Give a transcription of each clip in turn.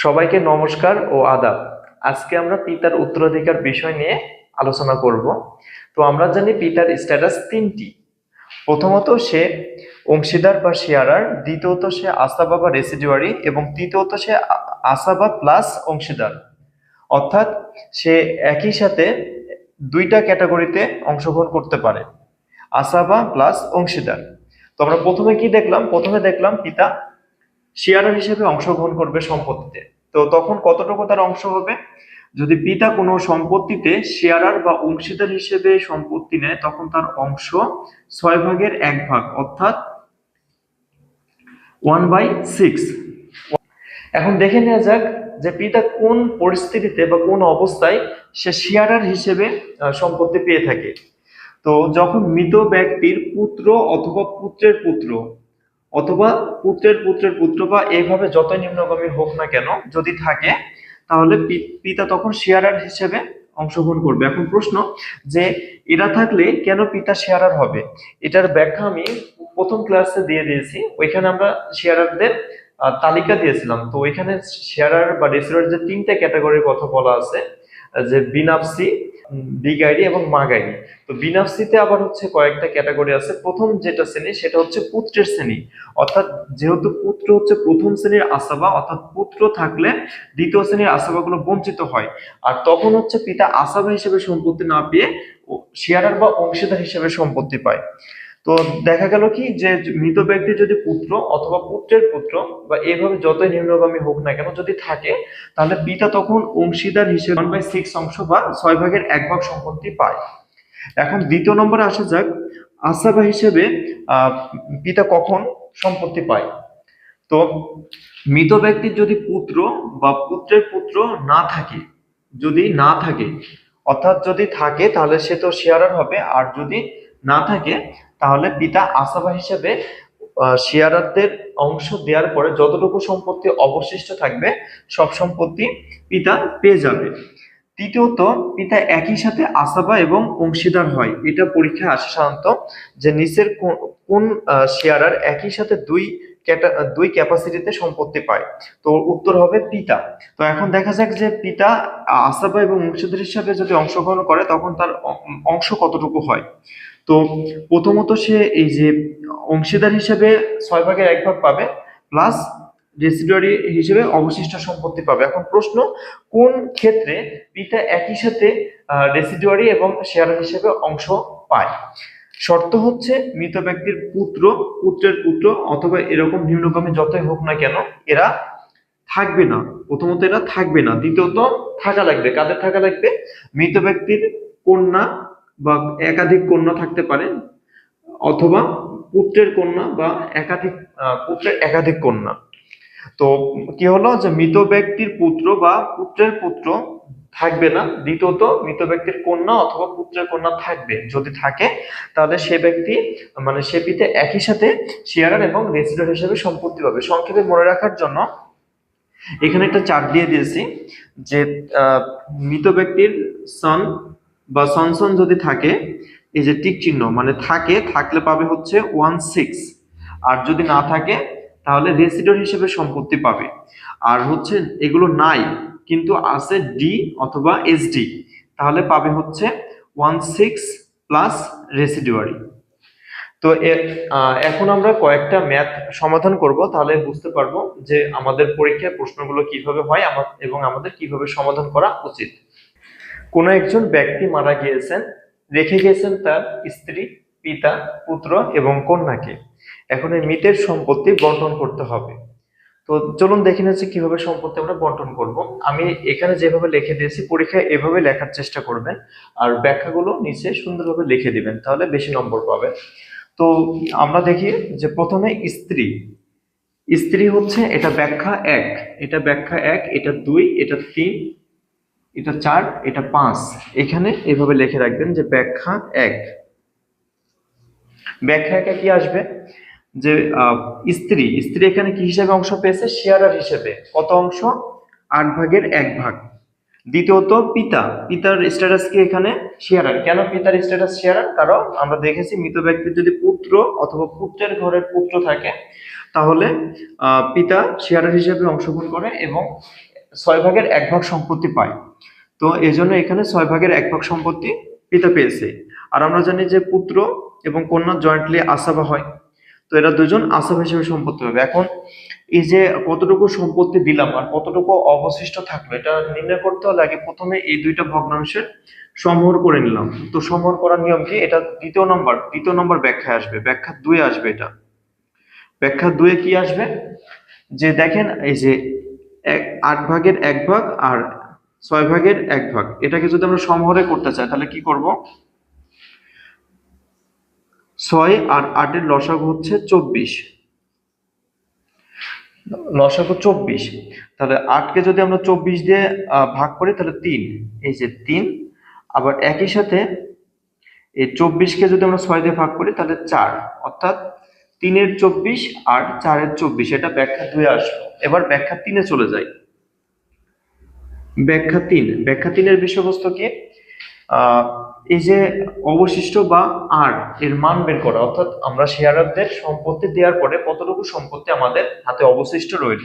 সবাইকে নমস্কার ও আদাব। আজকে আমরা পিতার উত্তরাধিকার বিষয় নিয়ে আলোচনা করব। তো আমরা জানি পিতার স্ট্যাটাস তিনটি। প্রথমত সে অংশীদার বা শেয়ারার, দ্বিতীয়ত সে আসাবা বা রেসিডুয়ারি এবং তৃতীয়ত সে আসাবা প্লাস অংশীদার। অর্থাৎ সে একই সাথে দুইটা ক্যাটাগরিতে অংশগ্রহণ করতে পারে, আসাবা প্লাস অংশীদার। তো আমরা প্রথমে দেখলাম পিতা শেয়ারার হিসেবে অংশগ্রহণ করবে সম্পত্তিতে। তো তখন কতটুকু তার অংশ হবে? যদি পিতা কোনো সম্পত্তিতে শেয়ারার বা অংশীদার হিসেবে সম্পত্তি নেয়, তখন তার অংশ 6/1 অর্থাৎ 1/6। এখন দেখে নেওয়া যাক যে পিতা কোন পরিস্থিতিতে বা কোন অবস্থায় সে শেয়ারার হিসেবে সম্পত্তি পেয়ে থাকে। তো যখন মৃত ব্যক্তির পুত্র অথবা পুত্রের পুত্র অথবা পুত্রের পুত্রের পুত্র বা এইভাবে যতই নিম্নগামী হোক না কেন যদি থাকে, তাহলে পিতা তখন শেয়ারার হিসেবে অংশগ্রহণ করবে। এখন প্রশ্ন যে এরা থাকলে কেন পিতা শেয়ারার হবে, এটার ব্যাখ্যা আমি প্রথম ক্লাসে দিয়ে দিয়েছি। ওইখানে আমরা শেয়ারারদের তালিকা দিয়েছিলাম। তো ওইখানে শেয়ারার বা রেসিডার যে তিনটা ক্যাটাগরির কথা বলা আছে, যে বিনাপসি, বিগ আইডি এবং মাগ আইডি। তো বিনাপসিতে আবার হচ্ছে কয়েকটা ক্যাটাগরি আছে। প্রথম যেটা শ্রেণী সেটা হচ্ছে পুত্রের শ্রেণী, অর্থাৎ যেহেতু পুত্র হচ্ছে প্রথম শ্রেণীর আসাবা, অর্থাৎ পুত্র থাকলে দ্বিতীয় শ্রেণীর আসাবাগুলো বঞ্চিত হয়। আর তখন হচ্ছে পিতা আসাবা হিসেবে সম্পত্তি না পেয়ে শেয়ারার বা অংশীদার হিসেবে সম্পত্তি পায়। তো দেখা গেল কি যে মৃত ব্যক্তির যদি পুত্র অথবা পুত্রের পুত্র বা এভাবে যতই নিম্নগামী হোক না কেন যদি থাকে, তাহলে পিতা তখন অংশীদার হিসেবে 1/6 অংশ বা 6/1 সম্পত্তি পায়। এখন দ্বিতীয় নম্বরে আসা যাক, আসাবা হিসেবে পিতা কখন সম্পত্তি পায়। তো মৃত ব্যক্তির যদি পুত্র বা পুত্রের পুত্র যদি না থাকে, অর্থাৎ যদি থাকে তাহলে সে তো শেয়ারার হবে, আর যদি না থাকে তাহলে পিতা আসাবা হিসেবে শেয়ারারদের অংশ দেওয়ার পরে যতটুকু সম্পত্তি অবশিষ্ট থাকবে সব সম্পত্তি পিতা পেয়ে যাবে। তৃতীয়ত, পিতা একই সাথে আসাবা এবং অংশীদার হয়। এটা পরীক্ষায় আসে সাধারণত, যে নিচের কোন শেয়ারার একই সাথে দুই ক্যাপাসিটিতে সম্পত্তি পায়। তো উত্তর হবে পিতা। তো এখন দেখা যাক যে পিতা আসাবা এবং অংশীদার হিসাবে যদি অংশগ্রহণ করে তখন তার অংশ কতটুকু হয়। তো প্রথমত সে এই যে অংশীদার হিসেবে 6/1 পাবে, প্লাস রেসিডুয়ারি হিসেবে অবশিষ্ট সম্পত্তি পাবে। এখন প্রশ্ন, কোন ক্ষেত্রে পিতা একই সাথে রেসিডুয়ারি এবং শেয়ার হিসেবে অংশ পায়? শর্ত হচ্ছে মৃত ব্যক্তির পুত্র, পুত্রের পুত্র অথবা এরকম নিম্নগামী যতই হোক না কেন এরা থাকবে না। প্রথমত এরা থাকবে না, দ্বিতীয়ত থাকা লাগবে। কাদের থাকা লাগবে? মৃত ব্যক্তির কন্যা বা একাধিক কন্যা থাকতে পারে, অথবা পুত্রের কন্যা বা পুত্রের একাধিক কন্যা। তো কি হলো যে মৃত ব্যক্তির পুত্র বা পুত্রের পুত্র থাকবে না, দ্বিতীয়ত মৃত ব্যক্তির কন্যা অথবা পুত্রের কন্যা থাকবে। যদি থাকে তাহলে সে ব্যক্তি মানে সে পিতা একই সাথে শেয়ারার এবং রেসিডার হিসেবে সম্পত্তি পাবে। সংক্ষেপে মনে রাখার জন্য এখানে একটা চার্ট দিয়ে দিয়েছি, যে মৃত ব্যক্তির সন বা সনসন যদি থাকে, এই যে টিক চিহ্ন মানে থাকলে পাবে হচ্ছে 1/6, আর যদি না থাকে তাহলে রেসিডুয়ার হিসেবে সম্পত্তি পাবে। আর হচ্ছে এগুলো নাই কিন্তু আছে ডি অথবা এসডি, তাহলে পাবে হচ্ছে 1/6 প্লাস রেসিডুয়ারি। তো এখন আমরা কয়েকটা ম্যাথ সমাধান করব, তাহলে বুঝতে পারবো যে আমাদের পরীক্ষায় প্রশ্নগুলো কিভাবে হয় এবং আমাদের কিভাবে সমাধান করা উচিত। কোনো একজন ব্যক্তি মারা গিয়েছেন, রেখে গিয়েছেন তার স্ত্রী, পিতা, পুত্র এবং কন্যাকে। এখন এই মৃতের সম্পত্তি বন্টন করতে হবে। তো চলুন দেখে নিচ্ছি কিভাবে সম্পত্তি আমরা বন্টন করব। আমি এখানে যেভাবে লিখে দিয়েছি পরীক্ষায় এভাবে লেখার চেষ্টা করবেন, আর ব্যাখ্যাগুলো নিচে সুন্দরভাবে লিখে দিবেন, তাহলে বেশি নম্বর পাবেন। তো আমরা দেখি যে প্রথমে স্ত্রী। স্ত্রী হচ্ছে এটা ব্যাখ্যা 1, এটা ব্যাখ্যা 1, এটা 2, এটা 3, এটা 4, এটা 5। এখানে এভাবে লিখে রাখবেন যে ব্যাখ্যা 1। ব্যাখ্যা 1 কি আসবে? যে স্ত্রী এখানে কি হিসেবে অংশ পেয়েছে? শেয়ারার হিসেবে। কত অংশ? 8/1। দ্বিতীয়ত পিতার স্ট্যাটাস কি এখানে? শেয়ারার। কেন পিতার স্ট্যাটাস শেয়ারার? কারণ আমরা দেখেছি মৃত ব্যক্তির যদি পুত্র অথবা পুত্রের ঘরের পুত্র থাকে তাহলে পিতা শেয়ারার হিসেবে অংশগ্রহণ করে এবং 6/1 সম্পত্তি পায়। তো এই জন্য এখানে 6/1 সম্পত্তি পিতা পেয়েছে। আর আমরা জানি যে পুত্র এবং কন্যা জয়েন্টলি আসাবা হয়, তো এরা দুজন আসাবা হিসেবে সম্পত্তি পাবে। এখন এই যে কতটুকু সম্পত্তি দিলাম আর কতটুকু অবশিষ্ট থাকলো এটা নির্ণয় করতে হলে আগে প্রথমে এই দুইটা ভগ্নাংশের সমহর করে নিলাম। তো সমহর করার নিয়ম কি, এটা দ্বিতীয় নম্বর ব্যাখ্যায় আসবে, ব্যাখ্যা 2 আসবে। এটা ব্যাখ্যা 2 কি আসবে, যে দেখেন এই যে 8/1 আর 6/1, এটাকে যদি আমরা সমহরে করতে চাই তাহলে কি করব, 6 আর 8 লসাগু হচ্ছে 24, লসাগু 24। তাহলে 8কে যদি আমরা 24 দিয়ে ভাগ করি তাহলে 3, এই যে 3। আবার একই সাথে এই 24কে যদি আমরা 6 দিয়ে ভাগ করি তাহলে 4, অর্থাৎ 3-এর 24 আর 4-এর 24। এটা ব্যাখ্যা 2 আসলো। এবার ব্যাখ্যা 3-এ চলে যাই। ব্যাখ্যা 3-এর বিষয়বস্তু কি, এই যে অবশিষ্ট বা আর এর মান বের করা, অর্থাৎ আমরা শেয়ারদের সম্পত্তি দেওয়ার পরে কতটুকু সম্পত্তি আমাদের হাতে অবশিষ্ট রইল।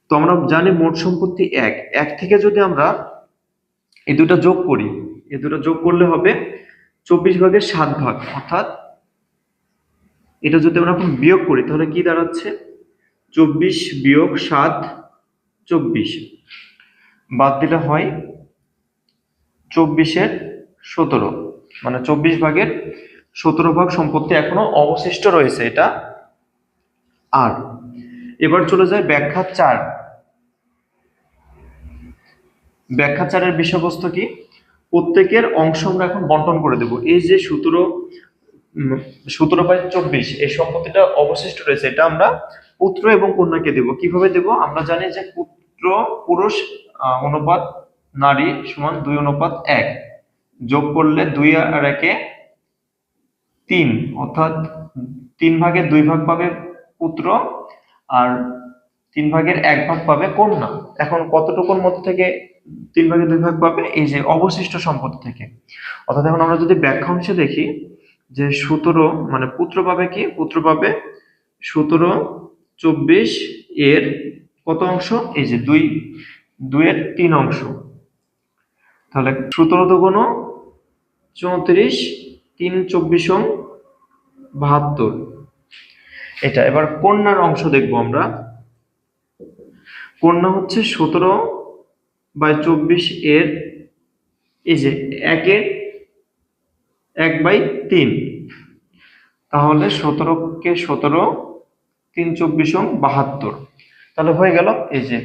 তো আমরা জানি মোট সম্পত্তি 1 থেকে যদি আমরা এই দুটো যোগ করি, এই দুটো যোগ করলে হবে 24/7, অর্থাৎ এটা যদি আমরা এখন বিয়োগ করি তাহলে কি দাঁড়াচ্ছে, 24 বিয়োগ 7, 24 বাদ দিলে হয় 24/17, মানে 24/17 সম্পত্তি এখনো অবশিষ্ট রয়েছে, এটা আর। এবার চলে যায় ব্যাখ্যা 4। ব্যাখ্যা 4-এর বিষয়বস্তু কি, প্রত্যেকের অংশ আমরা এখন বন্টন করে দেব। এই যে 17/24 এই সম্পত্তিটা অবশিষ্ট রয়েছে, এটা আমরা পুত্র এবং কন্যাকে দেব। কিভাবে দেব, আমরা জানি যে পুত্র পুরুষ অনুপাত নারী সমান 2:1, যোগ করলে 2 আর 1-এ 3, অর্থাৎ 3/2 পাবে পুত্র আর 3/1 পাবে কন্যা। এখন কতটুকুর মধ্যে থেকে 3/2 পাবে, এই যে অবশিষ্ট সম্পত্তি থেকে। অর্থাৎ এখন আমরা যদি ব্যাখ্যা অংশে দেখি যে 17, মানে পুত্র পাবে কি, পুত্র পাবে 17/24 এর কত অংশ, এই যে 2-এর 3 অংশ। তাহলে 17 দুগুণ 34, 3 24/72 এটা। এবার কন্যার অংশ দেখবো আমরা। কন্যা হচ্ছে 17/24 এর এই যে 1/3, তাহলে 17কে 17, 3 24/72, তাহলে হয়ে গেল এই যে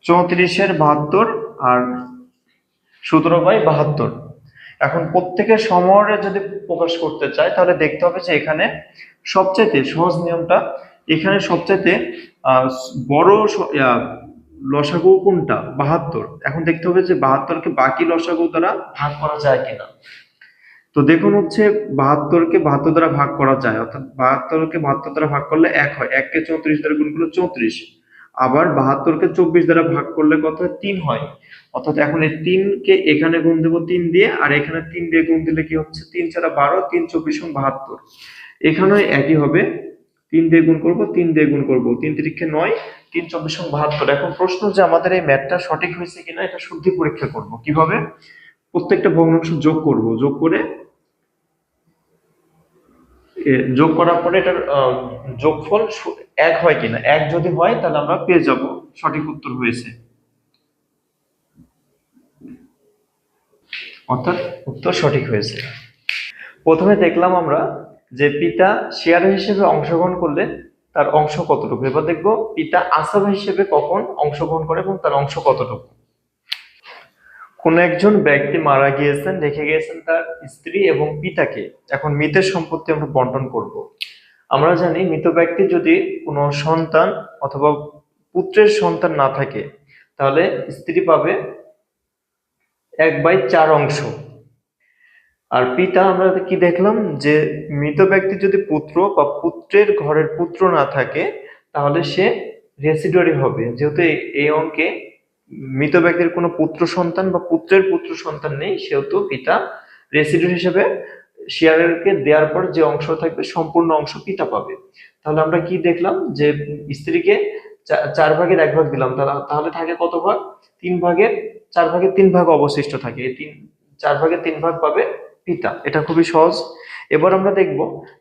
34/72 আর 17/72। এখন প্রত্যেকের সমহরে যদি প্রকাশ করতে চাই তাহলে দেখতে হবে যে এখানে সবচাইতে সহজ নিয়মটা, এখানে সবচাইতে বড় লসাগু কোনটা, 72। এখন দেখতে হবে যে 72কে বাকি লসাগু দ্বারা ভাগ করা যায় কিনা। তো দেখুন হচ্ছে 72কে 72 দ্বারা ভাগ করা যায়, অর্থাৎ 72কে 72 দ্বারা ভাগ করলে 1 হয়, 1কে 34 দ্বারা গুণ করলে 34, আবার 72কে 24 দ্বারা ভাগ করলে কত হয়, 3 হয়। অর্থাৎ এখন এই 3কে এখানে গুণ দেবো 3 দিয়ে, আর এখানে 3 দিয়ে গুণ দিলে কি হচ্ছে, 3 4 12, 3 24/72। এখানেও একই হবে, 3 দিয়ে গুণ করব, 3 দিয়ে গুণ করব, 3 3 9, 3 24/72। এখন প্রশ্ন যে আমাদের এই ম্যাথটা সঠিক হয়েছে কিনা এটা শুদ্ধি পরীক্ষা করব। কিভাবে, প্রত্যেকটা ভগ্নাংশ যোগ করব, যোগ করে যোগ করার পরে এটার যোগফল 1 হয় কিনা, 1 যদি হয় তাহলে আমরা পেয়ে যাব সঠিক উত্তর হয়েছে, অর্থাৎ উত্তর সঠিক হয়েছে। প্রথমে দেখলাম আমরা যে পিতা শেয়ার হিসেবে অংশগ্রহণ করলে তার অংশ কতটুকু। এবার দেখবো পিতা আসাবা হিসেবে কখন অংশগ্রহণ করে এবং তার অংশ কতটুকু। কোন একজন ব্যক্তি মারা গিয়েছেন, রেখে গিয়েছেন তার স্ত্রী এবং পিতাকে। এখন মৃতের সম্পত্তি আমরা বন্টন করব। আমরা জানি মৃত ব্যক্তি যদি কোনো সন্তান অথবা পুত্রের সন্তান না থাকে তাহলে স্ত্রী পাবে 1/4 অংশ। আর পিতা আমরা কি দেখলাম যে মৃত ব্যক্তি যদি পুত্র বা পুত্রের ঘরের পুত্র না থাকে তাহলে সে রেসিডুয়ারি হবে, যেহেতু এই অঙ্কে মৃত ব্যক্তির কোনো পুত্র সন্তান বা পুত্রের পুত্র সন্তান নেই, সেহেতু পিতা রেসিডুয়ারি হিসেবে শেয়ারকে দেওয়ার পর যে অংশ থাকবে সম্পূর্ণ অংশ পিতা পাবে। তাহলে আমরা কি দেখলাম যে স্ত্রীকে চার ভাগের এক ভাগ দিলাম, তাহলে থাকে কত ভাগ? 3 ভাগের 4 ভাগের 3 ভাগ অবশিষ্ট থাকে। এই 4 ভাগের 3 ভাগ পাবে পিতা। এটা খুবই সহজ। এবার আমরা দেখব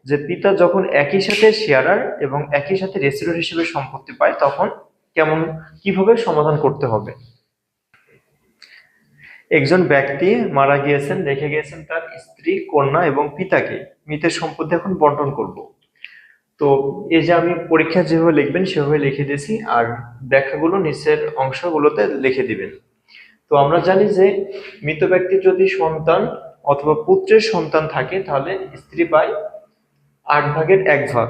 যে পিতা যখন একই সাথে শেয়ারার এবং একই সাথে রেসিডুয়ার হিসেবে সম্পত্তি পায় তখন কিভাবে সমাধান করতে হবে। একজন ব্যক্তি মারা গিয়েছেন, রেখে গিয়েছেন তার স্ত্রী, কন্যা এবং পিতাকে। মৃতের সম্পত্তি এখন বন্টন করব। তো এই যে আমি পরীক্ষা যেভাবে লিখবেন সেভাবে লিখে দিয়েছি, আর ব্যাখ্যাগুলো নিচের অংশগুলোতে লিখে দিবেন। তো আমরা জানি যে মৃত ব্যক্তির যদি সন্তান অথবা পুত্রের সন্তান থাকে তাহলে স্ত্রী পায় 8 ভাগের 1 ভাগ।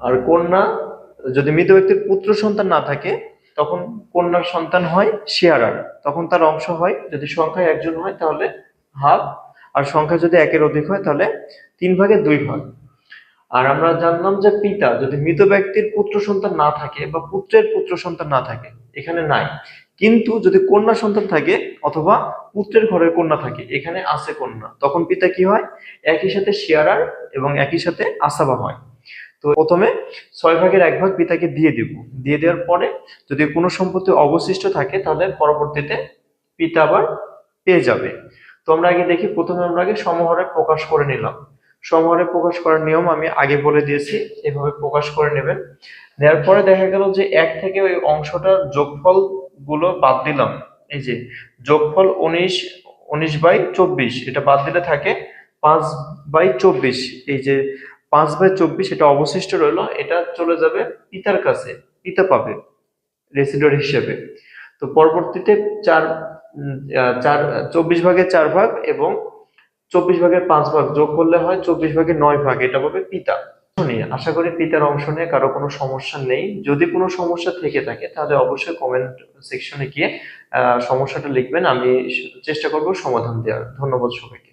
আর কন্যা, যদি মৃত ব্যক্তির পুত্র সন্তান না থাকে তখন কন্যার সন্তান হয় শেয়ারার, তখন তার অংশ হয়, যদি সংখ্যায় একজন হয় তাহলে হাফ, আর সংখ্যা যদি একের অধিক হয় তাহলে 3 ভাগের 2 ভাগ। আর আমরা জানলাম যে পিতা, যদি মৃত ব্যক্তির পুত্র সন্তান না থাকে বা পুত্রের পুত্র সন্তান না থাকে, এখানে নাই, কিন্তু যদি কন্যা সন্তান থাকে অথবা পুত্রের ঘরের কন্যা থাকে, এখানে আছে কন্যা, তখন পিতা কি হয়? একই সাথে শেয়ারার এবং একই সাথে আসাবা হয়। তো প্রথমে 6 ভাগের 1 ভাগ পিতাকে দিয়ে দিব। দিয়ে দেওয়ার পরে যদি কোনো সম্পত্তি অবশিষ্ট থাকে তাহলে পরবর্তীতে পিতা আবার পেয়ে যাবে। তো আমরা আগে দেখি, প্রথমে আমরা আগে সমহরে প্রকাশ করে নিলাম। সমহরে প্রকাশ করার নিয়ম আমি আগে বলে দিয়েছি, এভাবে প্রকাশ করে নেবেন। দেওয়ার পরে দেখা গেল যে 1 থেকে ওই অংশটার যোগফল গুলো বাদ দিলাম। এই যে যোগফল 19/24, এটা বাদ দিলে থাকে 5/24। এই যে 5/24 এটা অবশিষ্ট রইলো, এটা চলে যাবে পিতার কাছে, পিতা পাবে রেসিডুয়ার হিসেবে। তো পরবর্তীতে 24 ভাগের 4 ভাগ এবং 24 ভাগের 5 ভাগ যোগ করলে হয় 24 ভাগের 9 ভাগ, এটা পাবে পিতা। আশা করি পিতার অংশ নিয়ে কারো কোনো সমস্যা নেই। যদি কোনো সমস্যা থেকে থাকে তাহলে অবশ্যই কমেন্ট সেকশনে গিয়ে সমস্যাটা লিখবেন, আমি চেষ্টা করব সমাধান দেওয়ার। ধন্যবাদ সবাইকে।